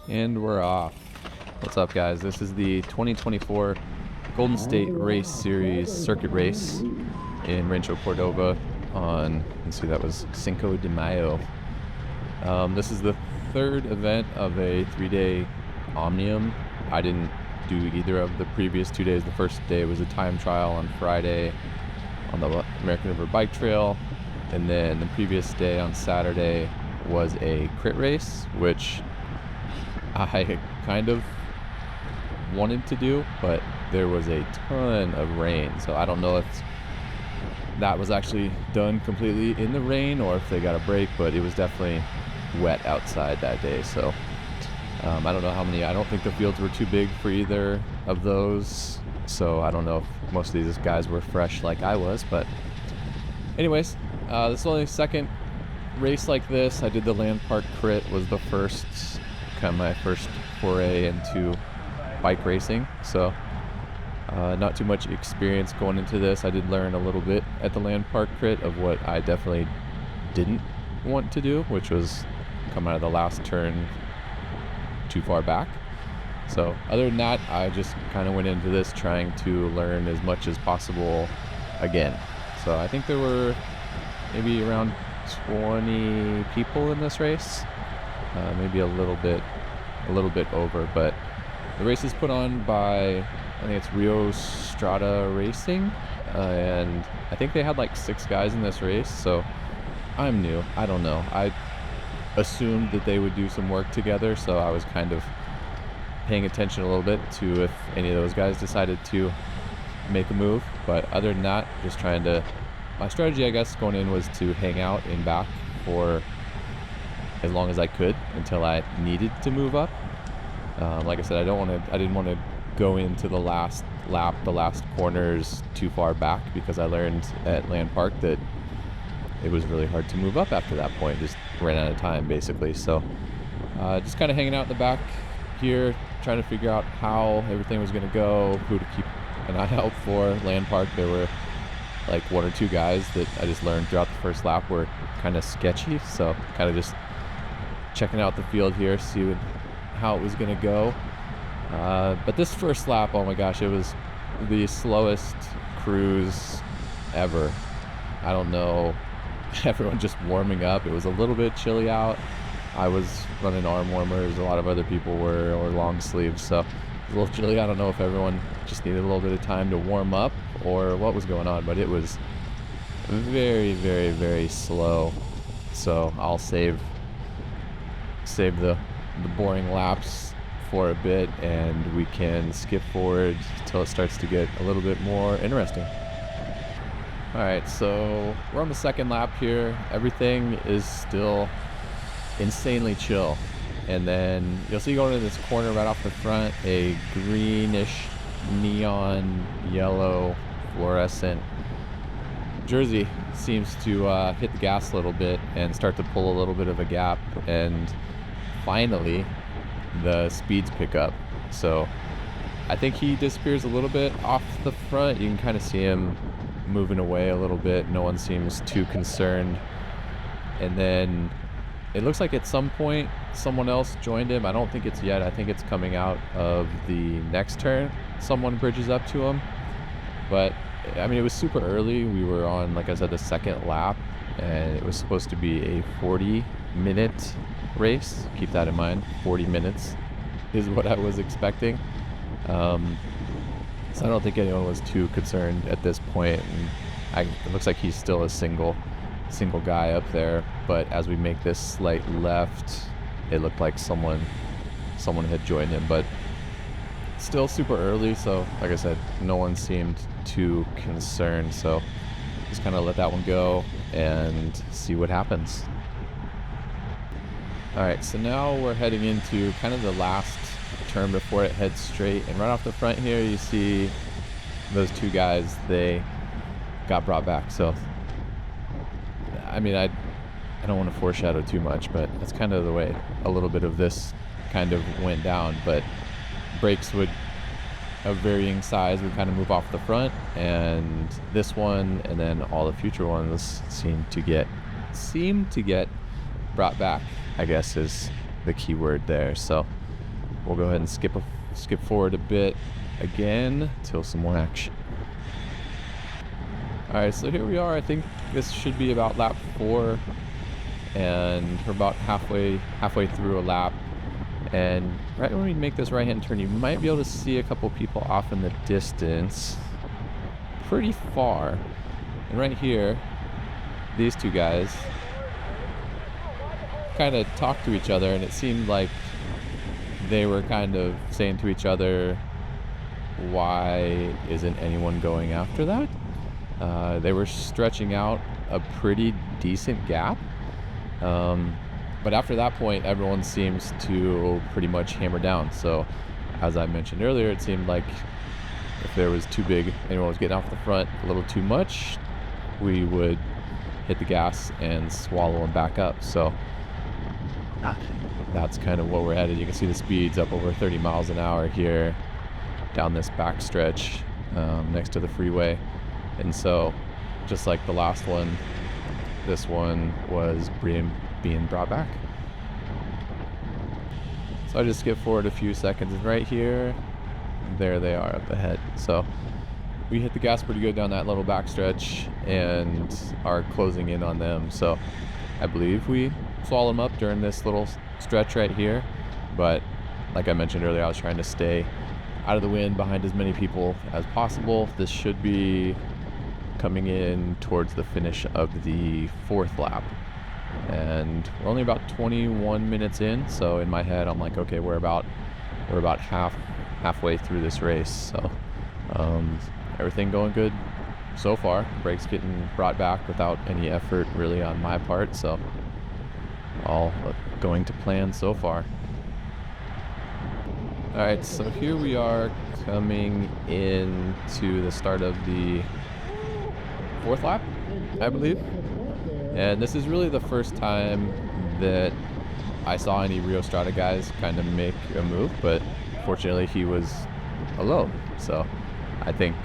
And we're off. What's up, guys? This is the 2024 Golden State Race Series circuit race in Rancho Cordova on, let's see, that was Cinco de Mayo. This is the third event of a 3-day Omnium. I didn't do either of the previous 2 days. The first day was a time trial on Friday on the American River Bike Trail, and then the previous day on Saturday was a crit race, which I kind of wanted to do, but there was a ton of rain, so I don't know if that was actually done completely in the rain or if they got a break, but it was definitely wet outside that day. So I don't know how many. I don't think the fields were too big for either of those, so I don't know if most of these guys were fresh like I was. But anyways, this is only the second race like this. I did the Land Park Crit, was the first, kind of my first foray into bike racing, so not too much experience going into this. I did learn a little bit at the Land Park Crit of what I definitely didn't want to do, which was come out of the last turn too far back. So other than that, I just kind of went into this trying to learn as much as possible again. So I think there were maybe around 20 people in this race, maybe a little bit over, but the race is put on by, I think it's Rio Strada Racing, and I think they had like 6 guys in this race, so I'm new. I don't know. I assumed that they would do some work together, so I was kind of paying attention a little bit to if any of those guys decided to make a move. But other than that, just trying to, my strategy, I guess, going in was to hang out in back for as long as I could until I needed to move up. Like I said, I didn't want to go into the last lap, the last corners too far back, because I learned at Land Park that it was really hard to move up after that point. Just ran out of time, basically. So just kind of hanging out in the back here, trying to figure out how everything was going to go, who to keep an eye out for. Land Park, there were like 1 or 2 guys that I just learned throughout the first lap were kind of sketchy, so kind of just checking out the field here, see how it was going to go. But this first lap, oh my gosh, it was the slowest cruise ever. I don't know, everyone just warming up. It was a little bit chilly out. I was running arm warmers, a lot of other people were, or long sleeves, so it was a little chilly. I don't know if everyone just needed a little bit of time to warm up or what was going on, but it was very, very, very slow. So I'll save the boring laps for a bit, and we can skip forward until it starts to get a little bit more interesting. All right, so we're on the second lap here. Everything is still insanely chill, and then you'll see going into this corner right off the front, a greenish neon yellow fluorescent jersey seems to hit the gas a little bit and start to pull a little bit of a gap, and finally the speeds pick up. So I think he disappears a little bit off the front. You can kind of see him moving away a little bit. No one seems too concerned, and then it looks like at some point someone else joined him. I don't think it's yet. I think it's coming out of the next turn. Someone bridges up to him, but I mean, it was super early. We were on, like I said, the second lap, and it was supposed to be a 40-minute race. Keep that in mind. 40 minutes is what I was expecting. So I don't think anyone was too concerned at this point. And it looks like he's still a single guy up there. But as we make this slight left, it looked like someone had joined him. But still super early, so like I said, no one seemed too concerned. So just kind of let that one go and see what happens. All right, so now we're heading into kind of the last turn before it heads straight, and right off the front here you see those 2 guys, they got brought back. So I mean, I don't want to foreshadow too much, but that's kind of the way a little bit of this kind of went down. But brakes would, of varying size, would kind of move off the front, and this one and then all the future ones seem to get brought back, I guess is the key word there. So we'll go ahead and skip forward a bit again till some more action. All right, so here we are. I think this should be about lap 4, and we're about halfway through a lap. And right when we make this right-hand turn, you might be able to see a couple people off in the distance, pretty far. And right here, these two guys kind of talked to each other, and it seemed like they were kind of saying to each other, why isn't anyone going after that? They were stretching out a pretty decent gap. But after that point, everyone seems to pretty much hammer down. So as I mentioned earlier, it seemed like if there was too big, anyone was getting off the front a little too much, we would hit the gas and swallow them back up. So that's kind of what we're headed. You can see the speeds up over 30 miles an hour here down this back stretch next to the freeway. And so just like the last one, this one was being brought back. So I just skip forward a few seconds, and right here, there they are up ahead. So we hit the gas pretty good down that little back stretch and are closing in on them. So I believe we swallow them up during this little stretch right here. But like I mentioned earlier, I was trying to stay out of the wind behind as many people as possible. This should be coming in towards the finish of the 4th lap. And we're only about 21 minutes in, so in my head I'm like, okay, we're about halfway through this race. So everything going good so far. Brakes getting brought back without any effort really on my part, so all going to plan so far. All right, so here we are coming into the start of the 4th lap, I believe. And this is really the first time that I saw any Rio Strada guys kind of make a move, but fortunately he was alone. So I think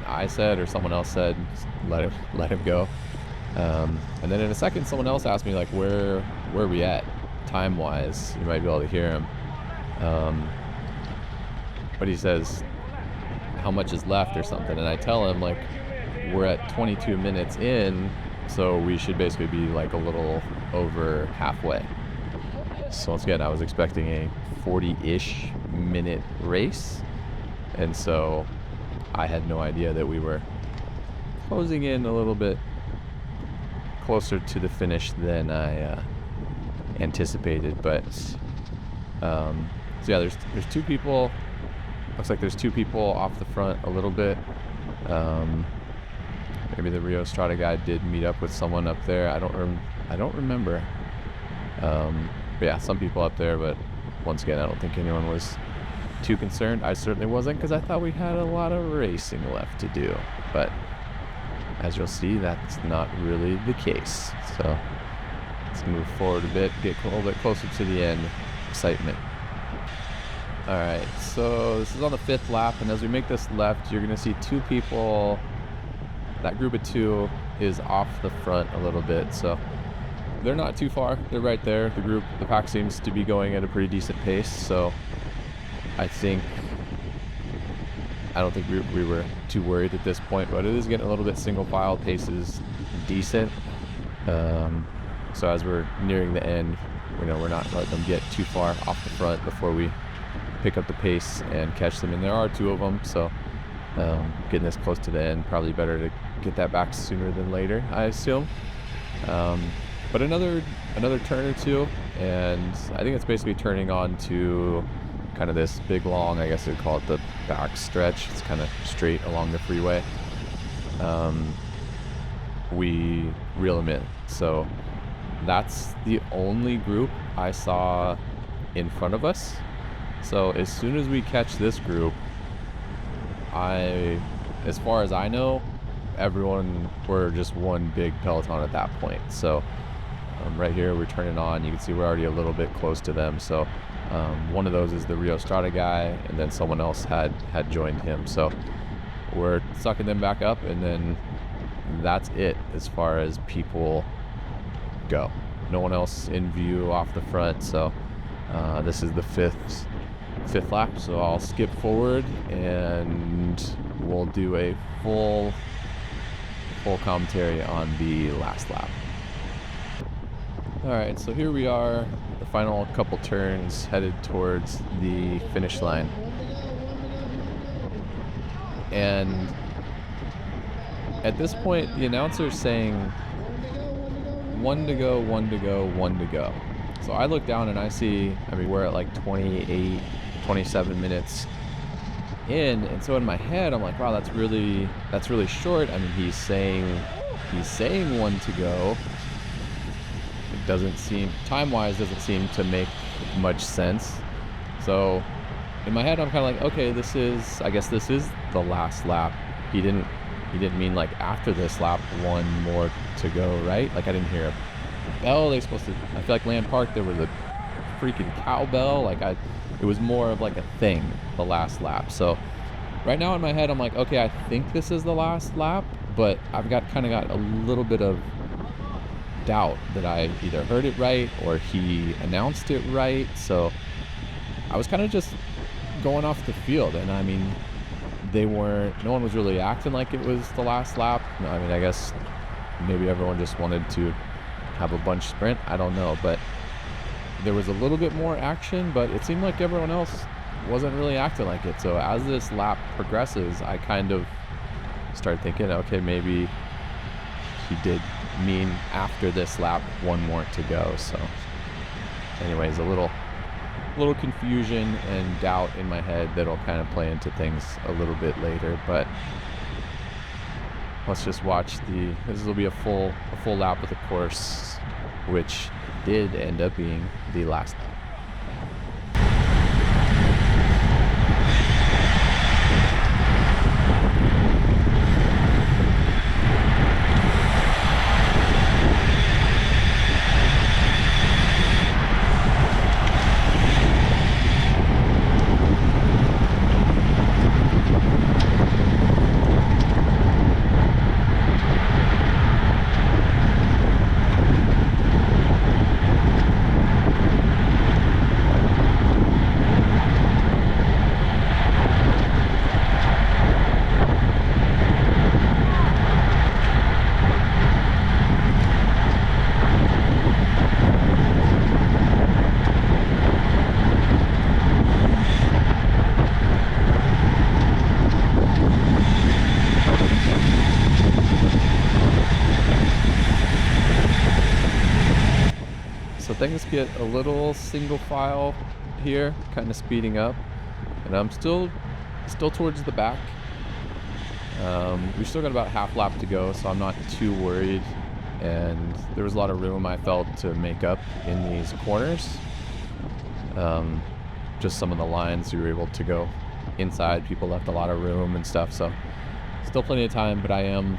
I said, or someone else said, let him go. And then in a second, someone else asked me, like, where are we at time-wise? You might be able to hear him. But he says, how much is left or something? And I tell him, like, we're at 22 minutes in, so we should basically be like a little over halfway. So once again, I was expecting a 40-ish minute race, and so I had no idea that we were closing in a little bit closer to the finish than I anticipated. But so yeah, there's 2 people. Looks like there's 2 people off the front a little bit. Maybe the Rio Strada guy did meet up with someone up there. I don't remember. But yeah, some people up there. But once again, I don't think anyone was too concerned. I certainly wasn't, because I thought we had a lot of racing left to do. But as you'll see, that's not really the case. So let's move forward a bit, get a little bit closer to the end. Excitement. All right, so this is on the 5th lap, and as we make this left, you're gonna see 2 people. That group of 2 is off the front a little bit, so they're not too far. They're right there. The pack seems to be going at a pretty decent pace, so I don't think we were too worried at this point, but it is getting a little bit single file. Pace is decent. So as we're nearing the end, we're not letting them get too far off the front before we pick up the pace and catch them. And there are 2 of them, so getting this close to the end, probably better to get that back sooner than later, I assume. But another turn or 2, and I think it's basically turning on to kind of this big long, I guess they'd call it the back stretch. It's kind of straight along the freeway. We reel them in. So that's the only group I saw in front of us. So as soon as we catch this group, as far as I know, everyone were just one big peloton at that point. So right here, we're turning on. You can see we're already a little bit close to them. So one of those is the Rio Strada guy, and then someone else had joined him. So we're sucking them back up, and then that's it as far as people go. No one else in view off the front. So This is the fifth lap, so I'll skip forward and we'll do a full commentary on the last lap. All right, so here we are, the final couple turns headed towards the finish line. And at this point, the announcer's saying 1 to go, 1 to go, 1 to go. So I look down and I see, we're at like 28, 27 minutes in, and so in my head I'm like, wow, that's really short. He's saying 1 to go. It doesn't seem, time-wise, doesn't seem to make much sense. So in my head I'm kind of like, okay, I guess this is the last lap. He didn't mean like after this lap 1 more to go, right? Like I didn't hear a bell. I feel like Land Park there was a freaking cowbell. Like it was more of like a thing, the last lap. So right now in my head I'm like, okay, I think this is the last lap, but I've got a little bit of doubt that I either heard it right or he announced it right. So I was kind of just going off the field, and no one was really acting like it was the last lap. I guess maybe everyone just wanted to have a bunch sprint, I don't know, but there was a little bit more action, but it seemed like everyone else wasn't really acting like it. So as this lap progresses, I kind of started thinking, okay, maybe he did mean after this lap 1 more to go. So anyways, a little confusion and doubt in my head that'll kind of play into things a little bit later, but let's just watch this will be a full lap of the course, which did end up being the last lap. So things get a little single file here, kind of speeding up, and I'm still towards the back. We've still got about half lap to go, so I'm not too worried, and there was a lot of room I felt to make up in these corners. Just some of the lines you were able to go inside, people left a lot of room and stuff, so still plenty of time, but I am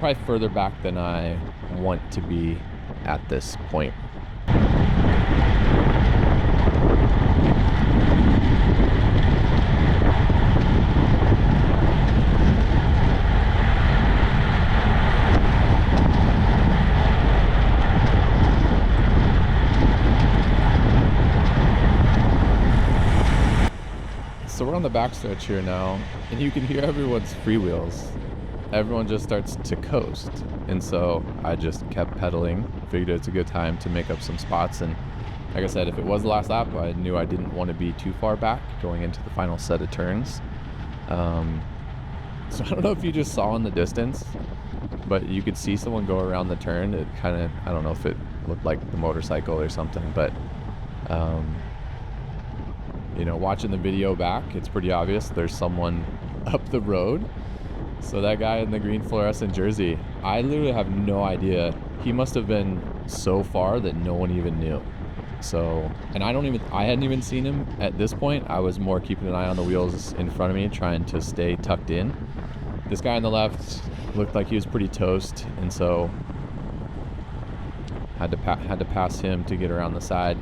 probably further back than I want to be at this point. So we're on the backstretch here now, and you can hear everyone's freewheels. Everyone just starts to coast, and so I just kept pedaling. Figured it's a good time to make up some spots, and like I said, if it was the last lap, I knew I didn't want to be too far back going into the final set of turns. So I don't know if you just saw in the distance, but you could see someone go around the turn. It kind of, I don't know if it looked like the motorcycle or something, but watching the video back, it's pretty obvious there's someone up the road. So that guy in the green fluorescent jersey, I literally have no idea. He must have been so far that no one even knew. So, and I hadn't even seen him at this point. I was more keeping an eye on the wheels in front of me, trying to stay tucked in. This guy on the left looked like he was pretty toast, and so had to pass him to get around the side.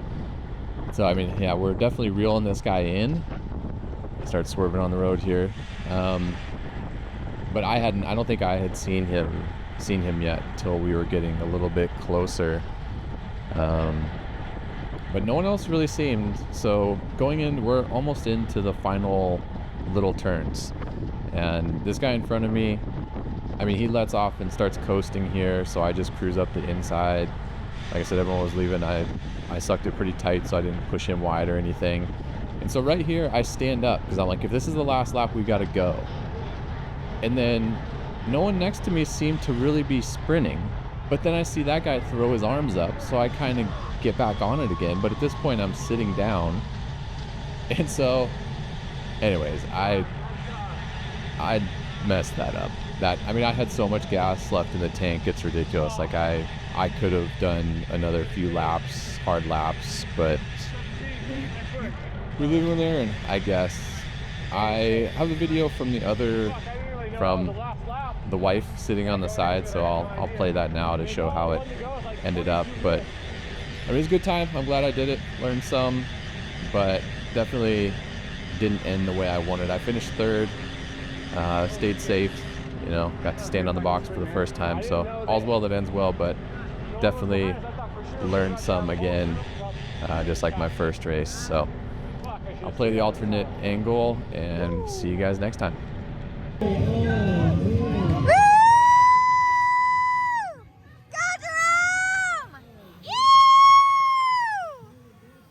So yeah, we're definitely reeling this guy in. Start swerving on the road here, but I don't think I had seen him yet until we were getting a little bit closer. but no one else really seemed. So going in, we're almost into the final little turns, and this guy in front of me, I mean, he lets off and starts coasting here, so I just cruise up the inside. Like I said, everyone was leaving. I sucked it pretty tight, so I didn't push him wide or anything. And so right here, I stand up because I'm like, if this is the last lap, we got to go. And then no one next to me seemed to really be sprinting. But then I see that guy throw his arms up, so I kind of get back on it again. But at this point, I'm sitting down. And so, anyways, I messed that up. I mean, I had so much gas left in the tank, it's ridiculous. Like, I could have done another few laps, hard laps, but we're leaving there, and I guess I have a video from the wife sitting on the side, so I'll play that now to show how it ended up. But I mean, it was a good time. I'm glad I did it, learned some, but definitely didn't end the way I wanted. I finished third, stayed safe, you know, got to stand on the box for the first time, so all's well that ends well, but definitely learned some again, just like my first race. So I'll play the alternate angle and see you guys next time.